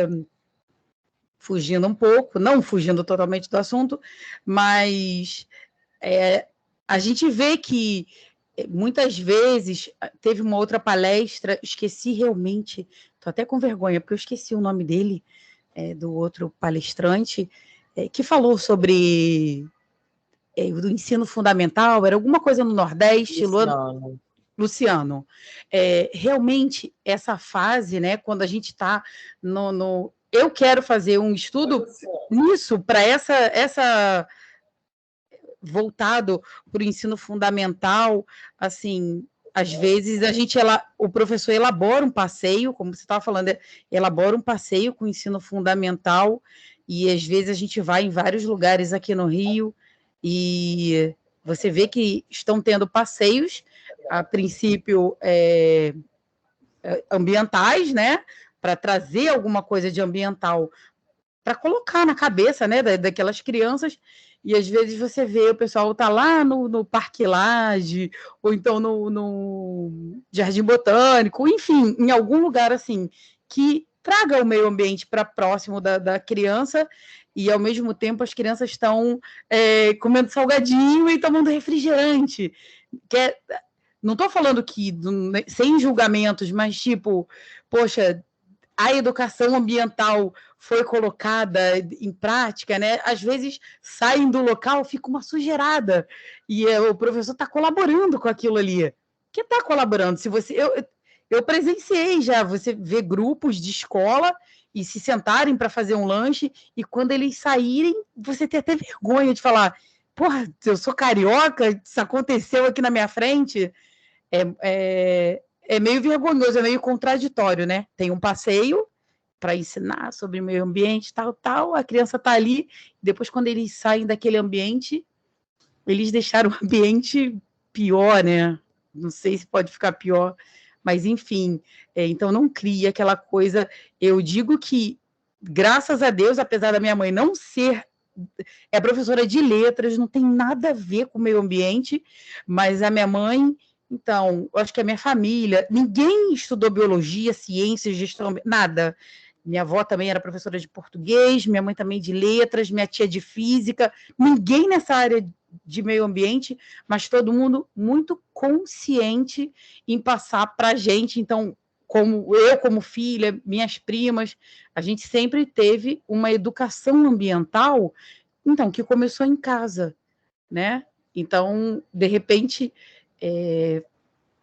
fugindo um pouco, não fugindo totalmente do assunto, mas a gente vê que muitas vezes teve uma outra palestra, esqueci realmente, estou até com vergonha, porque eu esqueci o nome dele, do outro palestrante, que falou sobre do ensino fundamental, era alguma coisa no Nordeste, Luciano. Realmente, essa fase, né, quando a gente está no... Eu quero fazer um estudo nisso, para essa voltado para o ensino fundamental, assim, às vezes o professor elabora um passeio, como você estava falando, elabora um passeio com o ensino fundamental, e às vezes a gente vai em vários lugares aqui no Rio, e você vê que estão tendo passeios, a princípio, ambientais, né, para trazer alguma coisa de ambiental, para colocar na cabeça, né, daquelas crianças, e às vezes você vê o pessoal tá lá no Parque Lage, ou então no Jardim Botânico, enfim, em algum lugar assim, que traga o meio ambiente para próximo da criança, e ao mesmo tempo as crianças estão comendo salgadinho e tomando refrigerante. Não estou falando que sem julgamentos, mas tipo, poxa, a educação ambiental foi colocada em prática, né? Às vezes saem do local, fica uma sujeirada, e o professor está colaborando com aquilo ali. Que está colaborando? Eu presenciei já, você vê grupos de escola e se sentarem para fazer um lanche, e quando eles saírem, você tem até vergonha de falar: porra, eu sou carioca, isso aconteceu aqui na minha frente. É meio vergonhoso, é meio contraditório, né? Tem um passeio para ensinar sobre o meio ambiente, tal, a criança está ali, depois quando eles saem daquele ambiente, eles deixaram o ambiente pior, né? Não sei se pode ficar pior, mas enfim, então não cria aquela coisa. Eu digo que, graças a Deus, apesar da minha mãe não ser professora de letras, não tem nada a ver com o meio ambiente, mas a minha mãe... Então, eu acho que a minha família, ninguém estudou biologia, ciências, gestão, nada. Minha avó também era professora de português, minha mãe também de letras, minha tia de física, ninguém nessa área de meio ambiente, mas todo mundo muito consciente em passar para a gente. Então, como filha, minhas primas, a gente sempre teve uma educação ambiental, então, que começou em casa, né? Então, de repente,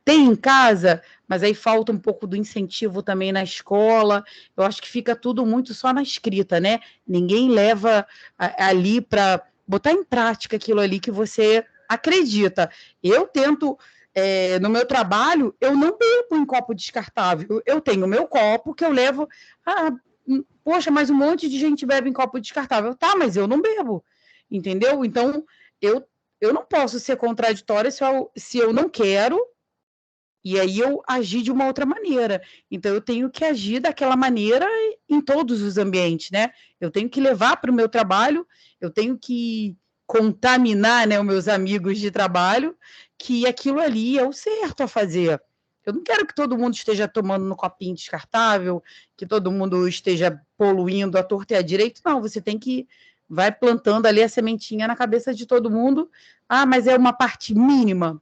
tem em casa, mas aí falta um pouco do incentivo também na escola. Eu acho que fica tudo muito só na escrita, né? Ninguém leva ali para botar em prática aquilo ali que você acredita. Eu tento, no meu trabalho, eu não bebo em copo descartável. Eu tenho o meu copo que eu levo. Poxa, mas um monte de gente bebe em copo descartável. Tá, mas eu não bebo, entendeu? Então, eu não posso ser contraditória se eu não quero, e aí eu agir de uma outra maneira. Então, eu tenho que agir daquela maneira em todos os ambientes, né? Eu tenho que levar para o meu trabalho, eu tenho que contaminar, né, os meus amigos de trabalho, que aquilo ali é o certo a fazer. Eu não quero que todo mundo esteja tomando no copinho descartável, que todo mundo esteja poluindo à torta e à direita. Não, você tem que vai plantando ali a sementinha na cabeça de todo mundo. Mas é uma parte mínima,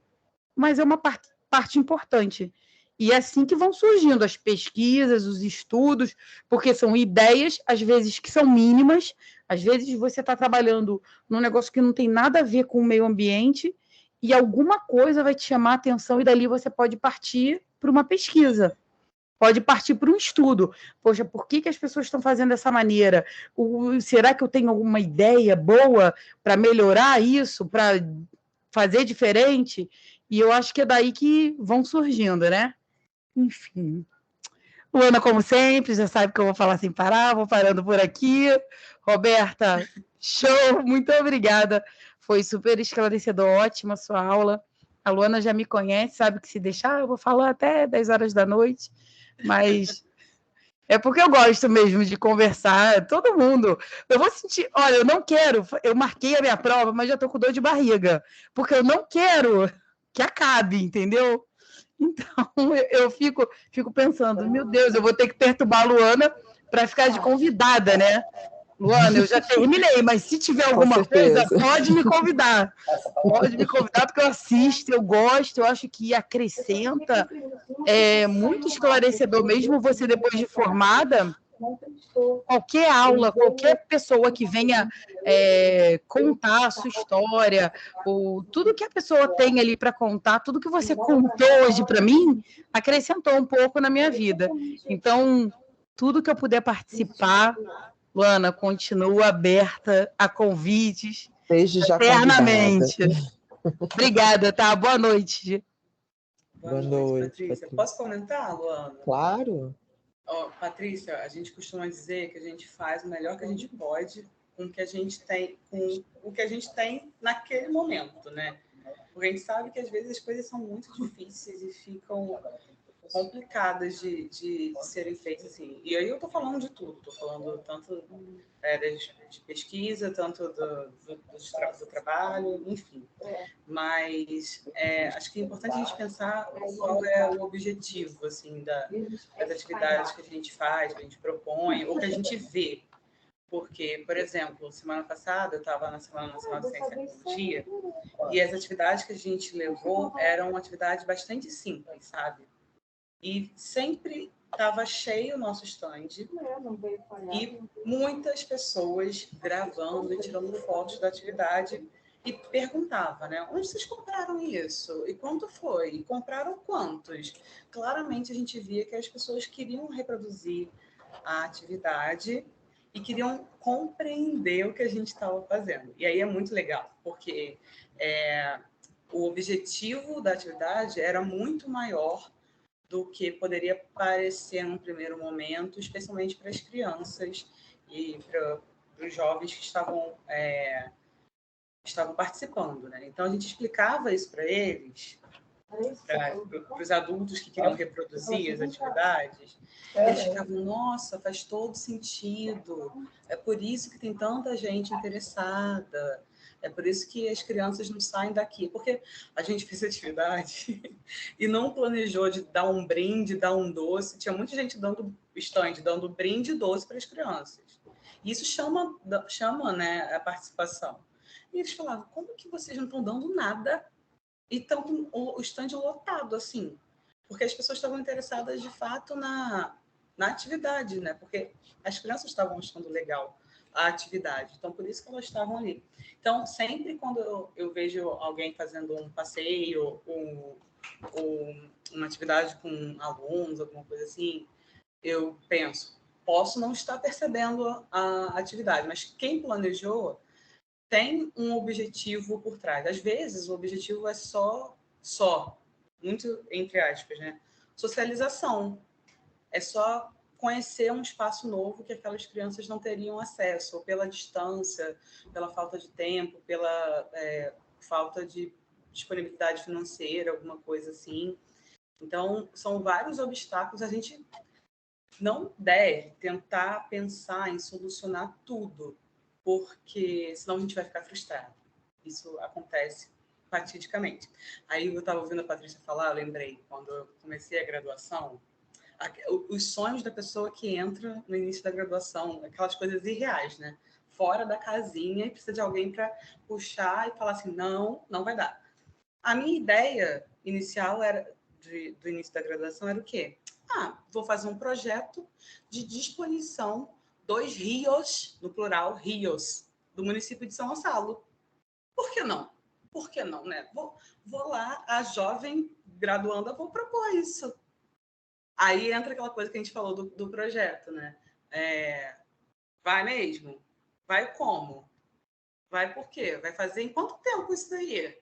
mas é uma parte importante. E é assim que vão surgindo as pesquisas, os estudos, porque são ideias, às vezes, que são mínimas, às vezes você está trabalhando num negócio que não tem nada a ver com o meio ambiente, e alguma coisa vai te chamar a atenção, e dali você pode partir para uma pesquisa. pode partir para um estudo. Poxa, por que as pessoas estão fazendo dessa maneira? Será que eu tenho alguma ideia boa para melhorar isso, para fazer diferente? E eu acho que é daí que vão surgindo, né? Enfim. Luana, como sempre, já sabe que eu vou falar sem parar, vou parando por aqui. Roberta, show, muito obrigada. Foi super esclarecedor, ótima a sua aula. A Luana já me conhece, sabe que se deixar, eu vou falar até 10 horas da noite, mas é porque eu gosto mesmo de conversar, todo mundo. Eu vou sentir, olha, eu não quero, eu marquei a minha prova, mas já estou com dor de barriga, porque eu não quero que acabe, entendeu? Então, eu fico pensando, meu Deus, eu vou ter que perturbar a Luana para ficar de convidada, né? Luana, eu já terminei, mas se tiver alguma coisa, pode me convidar. Pode me convidar, porque eu assisto, eu gosto, eu acho que acrescenta, é muito esclarecedor, mesmo você depois de formada, qualquer aula, qualquer pessoa que venha contar a sua história, tudo que a pessoa tem ali para contar, tudo que você contou hoje para mim, acrescentou um pouco na minha vida. Então, tudo que eu puder participar, Luana, continua aberta a convites. Desde já eternamente. Obrigada, tá? Boa noite. Boa noite, Patrícia. Posso comentar, Luana? Claro. Patrícia, a gente costuma dizer que a gente faz o melhor que a gente pode com o que a gente tem, com o que a gente tem naquele momento, né? Porque a gente sabe que às vezes as coisas são muito difíceis e ficam complicadas de serem feitas assim. E aí eu estou falando de tudo, estou falando tanto de pesquisa, tanto do trabalho, enfim. Mas acho que é importante a gente pensar qual é o objetivo assim, das atividades que a gente faz, que a gente propõe, ou que a gente vê. Porque, por exemplo, semana passada eu estava na Semana Nacional de Ciência e Tecnologia e as atividades que a gente levou eram atividades bastante simples, sabe? E sempre estava cheio o nosso stand e muitas pessoas gravando e tirando fotos da atividade e perguntava, né? Onde vocês compraram isso? E quanto foi? E compraram quantos? Claramente a gente via que as pessoas queriam reproduzir a atividade e queriam compreender o que a gente estava fazendo. E aí é muito legal, porque o objetivo da atividade era muito maior do que poderia parecer num primeiro momento, especialmente para as crianças e para os jovens que estavam participando, né? Então a gente explicava isso para eles, para os adultos que queriam reproduzir as atividades, eles ficavam, nossa, faz todo sentido, é por isso que tem tanta gente interessada, é por isso que as crianças não saem daqui, porque a gente fez atividade e não planejou de dar um brinde, dar um doce, tinha muita gente dando stand, dando brinde e doce para as crianças. E isso chama, né, a participação. E eles falavam, como que vocês não estão dando nada e estão com o stand lotado, assim? Porque as pessoas estavam interessadas, de fato, na atividade, né? Porque as crianças estavam achando legal a atividade. Então, por isso que elas estavam ali. Então, sempre quando eu vejo alguém fazendo um passeio ou uma atividade com alunos, alguma coisa assim, eu penso, posso não estar percebendo a atividade, mas quem planejou tem um objetivo por trás. Às vezes, o objetivo é só, muito entre aspas, né? Socialização. É só conhecer um espaço novo que aquelas crianças não teriam acesso, ou pela distância, pela falta de tempo, pela falta de disponibilidade financeira, alguma coisa assim. Então, são vários obstáculos. A gente não deve tentar pensar em solucionar tudo, porque senão a gente vai ficar frustrado. Isso acontece fatidicamente. Aí eu estava ouvindo a Patrícia falar, eu lembrei, quando eu comecei a graduação, os sonhos da pessoa que entra no início da graduação, aquelas coisas irreais, né? Fora da casinha e precisa de alguém para puxar e falar assim, não, não vai dar. A minha ideia inicial era do início da graduação era o quê? Vou fazer um projeto de disposição dos rios, no plural, rios, do município de São Gonçalo. Por que não? Por que não, né? Vou lá, a jovem graduanda, vou propor isso. Aí entra aquela coisa que a gente falou do projeto, né? Vai mesmo? Vai como? Vai por quê? Vai fazer em quanto tempo isso daí?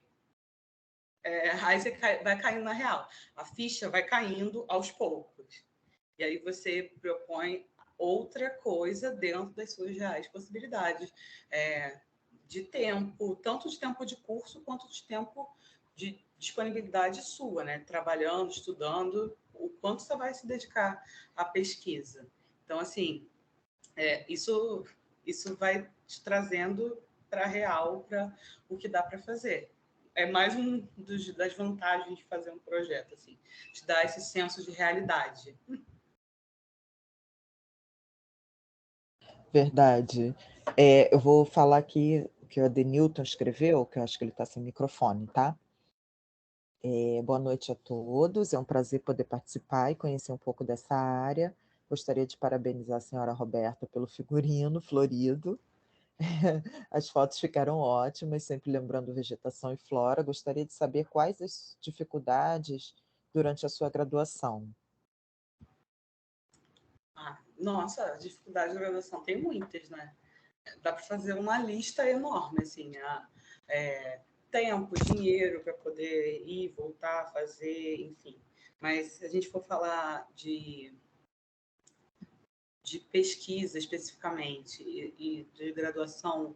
Aí você vai caindo na real. A ficha vai caindo aos poucos. E aí você propõe outra coisa dentro das suas reais possibilidades de tempo, tanto de tempo de curso quanto de tempo de disponibilidade sua, né? Trabalhando, estudando, o quanto você vai se dedicar à pesquisa. Então, assim, isso vai te trazendo para a real, para o que dá para fazer. É mais das vantagens de fazer um projeto, assim, te dar esse senso de realidade. Verdade. Eu vou falar aqui o que o Adenilton escreveu, que eu acho que ele está sem microfone, tá? Boa noite a todos, é um prazer poder participar e conhecer um pouco dessa área. Gostaria de parabenizar a senhora Roberta pelo figurino florido. As fotos ficaram ótimas, sempre lembrando vegetação e flora. Gostaria de saber quais as dificuldades durante a sua graduação. Nossa, a dificuldade da graduação tem muitas, né? Dá para fazer uma lista enorme, assim, tempo, dinheiro para poder ir, voltar, fazer, enfim. Mas se a gente for falar de pesquisa especificamente e de graduação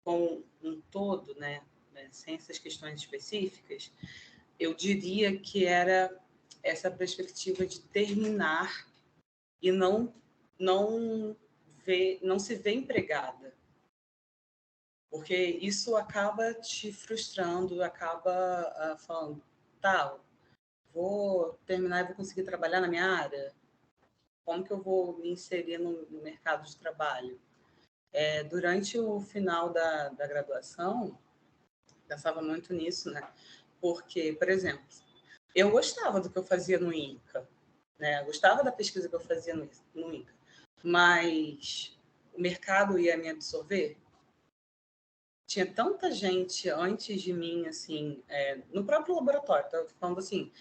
como um todo, né, sem essas questões específicas, eu diria que era essa perspectiva de terminar e não se ver empregada, porque isso acaba te frustrando, acaba falando, tá, vou terminar e vou conseguir trabalhar na minha área? Como que eu vou me inserir no mercado de trabalho? Durante o final da graduação, pensava muito nisso, né? Porque, por exemplo, eu gostava do que eu fazia no INCA, né? Eu gostava da pesquisa que eu fazia no INCA, mas o mercado ia me absorver. Tinha tanta gente antes de mim, assim, no próprio laboratório. Estou falando assim,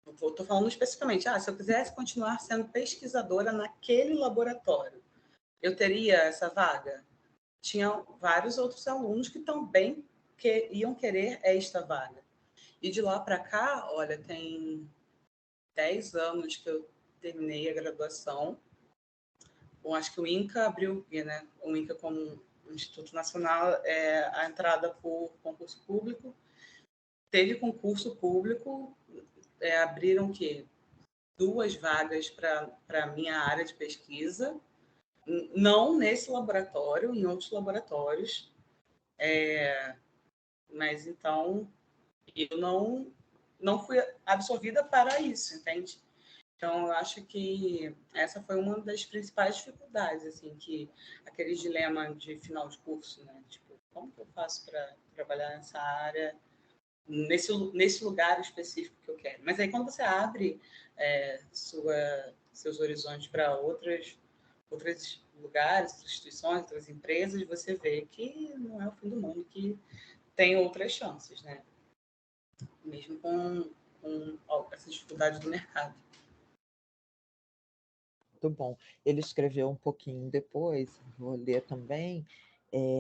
estou falando especificamente, se eu quisesse continuar sendo pesquisadora naquele laboratório, eu teria essa vaga? Tinha vários outros alunos que também iam querer esta vaga. E de lá para cá, olha, tem 10 anos que eu terminei a graduação. Bom, acho que o INCA abriu, né? O INCA como Instituto Nacional, a entrada por concurso público. Teve concurso público, abriram o quê? 2 vagas para a minha área de pesquisa, não nesse laboratório, em outros laboratórios. Mas então eu não fui absorvida para isso, entende? Então eu acho que essa foi uma das principais dificuldades, assim, que aquele dilema de final de curso, né? Tipo, como que eu faço para trabalhar nessa área, nesse lugar específico que eu quero? Mas aí quando você abre seus horizontes para outros lugares, outras instituições, outras empresas, você vê que não é o fim do mundo, que tem outras chances, né? Mesmo com essa dificuldade do mercado. Muito bom. Ele escreveu um pouquinho depois, vou ler também.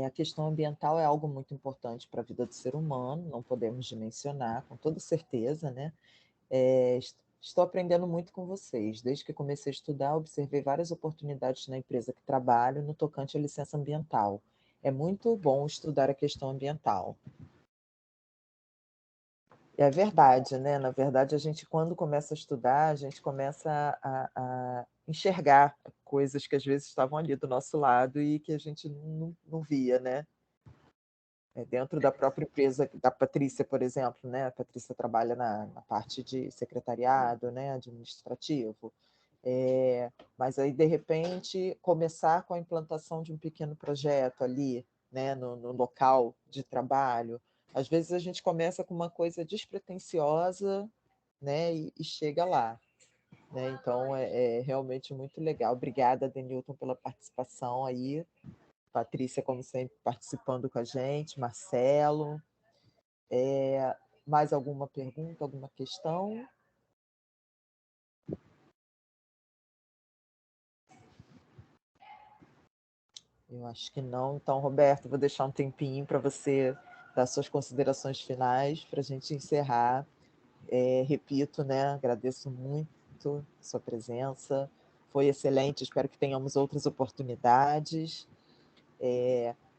A questão ambiental é algo muito importante para a vida do ser humano, não podemos dimensionar, com toda certeza, né? Estou aprendendo muito com vocês. Desde que comecei a estudar, observei várias oportunidades na empresa que trabalho no tocante à licença ambiental. É muito bom estudar a questão ambiental. É verdade, né? Na verdade, a gente, quando começa a estudar, a gente começa a enxergar coisas que às vezes estavam ali do nosso lado e que a gente não via, né? Dentro da própria empresa da Patrícia, por exemplo, né? A Patrícia trabalha na parte de secretariado, né? Administrativo. Mas aí, de repente, começar com a implantação de um pequeno projeto ali, né? No local de trabalho. Às vezes a gente começa com uma coisa despretensiosa, né? E chega lá. Né? Então, é realmente muito legal. Obrigada, Denilton, pela participação aí. Patrícia, como sempre, participando com a gente, Marcelo. Mais alguma pergunta, alguma questão? Eu acho que não. Então, Roberto, vou deixar um tempinho para você dar suas considerações finais para a gente encerrar. Repito, né? Agradeço muito a sua presença. Foi excelente. Espero que tenhamos outras oportunidades.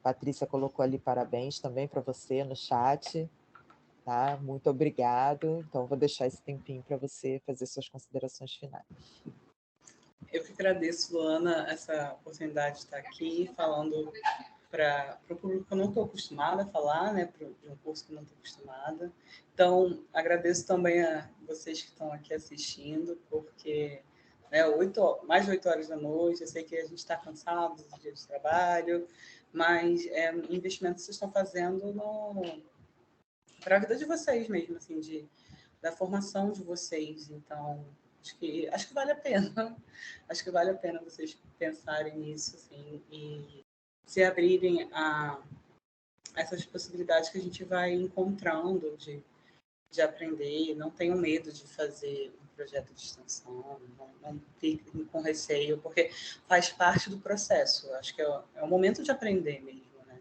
Patrícia colocou ali parabéns também para você no chat. Tá? Muito obrigado. Então, vou deixar esse tempinho para você fazer suas considerações finais. Eu que agradeço, Luana, essa oportunidade de estar aqui falando para o público que eu não estou acostumada a falar, né, de um curso que eu não estou acostumada. Então, agradeço também a vocês que estão aqui assistindo, porque né, mais de 8 horas da noite, eu sei que a gente está cansado dos dias de trabalho, mas o investimento que vocês estão fazendo para a vida de vocês mesmo, assim, da formação de vocês. Então, acho que vale a pena. Acho que vale a pena vocês pensarem nisso, assim, e se abrirem a essas possibilidades que a gente vai encontrando de aprender. Não tenham medo de fazer um projeto de extensão, não fiquem com receio, porque faz parte do processo. Acho que é o momento de aprender mesmo, né?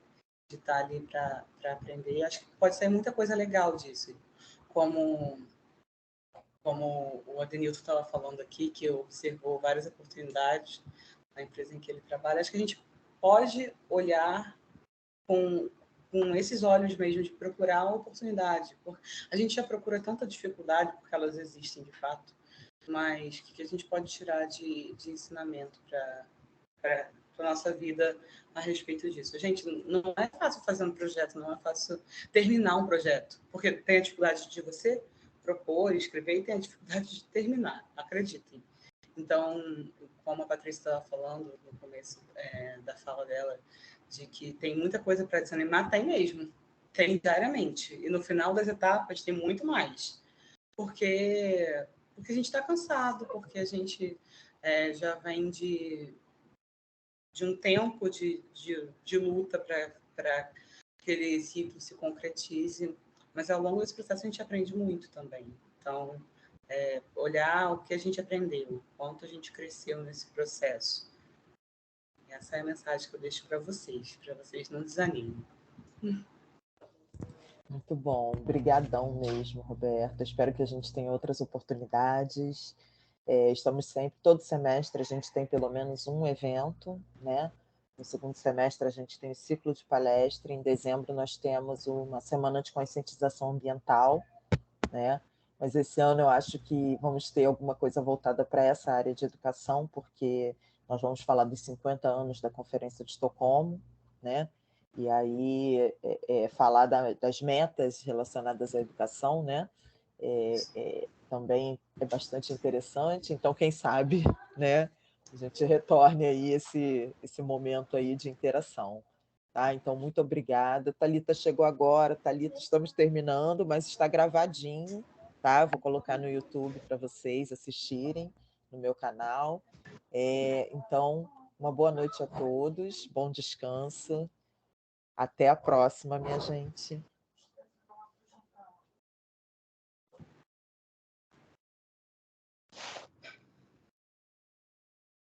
De estar ali para aprender. Acho que pode sair muita coisa legal disso. Como o Adenilton estava falando aqui, que observou várias oportunidades na empresa em que ele trabalha, acho que a gente pode olhar com esses olhos mesmo de procurar a oportunidade. A gente já procura tanta dificuldade, porque elas existem de fato, mas o que a gente pode tirar de ensinamento para a nossa vida a respeito disso? Gente, não é fácil fazer um projeto, não é fácil terminar um projeto, porque tem a dificuldade de você propor, escrever, e tem a dificuldade de terminar, acreditem. Então, como a Patrícia estava falando no começo da fala dela, de que tem muita coisa para desanimar, tem mesmo, tem diariamente. E no final das etapas tem muito mais. Porque a gente está cansado, porque a gente já vem de um tempo de luta para que aquele ciclo se concretize, mas ao longo desse processo a gente aprende muito também. Então, olhar o que a gente aprendeu, o quanto a gente cresceu nesse processo. Essa é a mensagem que eu deixo para vocês não desanimem. Muito bom, obrigadão mesmo, Roberto. Espero que a gente tenha outras oportunidades. Estamos sempre, todo semestre a gente tem pelo menos um evento, né? No segundo semestre a gente tem o ciclo de palestra, em dezembro nós temos uma semana de conscientização ambiental, né? Mas esse ano eu acho que vamos ter alguma coisa voltada para essa área de educação, porque nós vamos falar dos 50 anos da Conferência de Estocolmo, né? E aí falar das metas relacionadas à educação, né? Também é bastante interessante. Então, quem sabe, né? A gente retorne aí esse momento aí de interação. Tá? Então, muito obrigada. Thalita chegou agora. Thalita, estamos terminando, mas está gravadinho. Tá? Vou colocar no YouTube para vocês assistirem no meu canal. Então, uma boa noite a todos, bom descanso. Até a próxima, minha gente.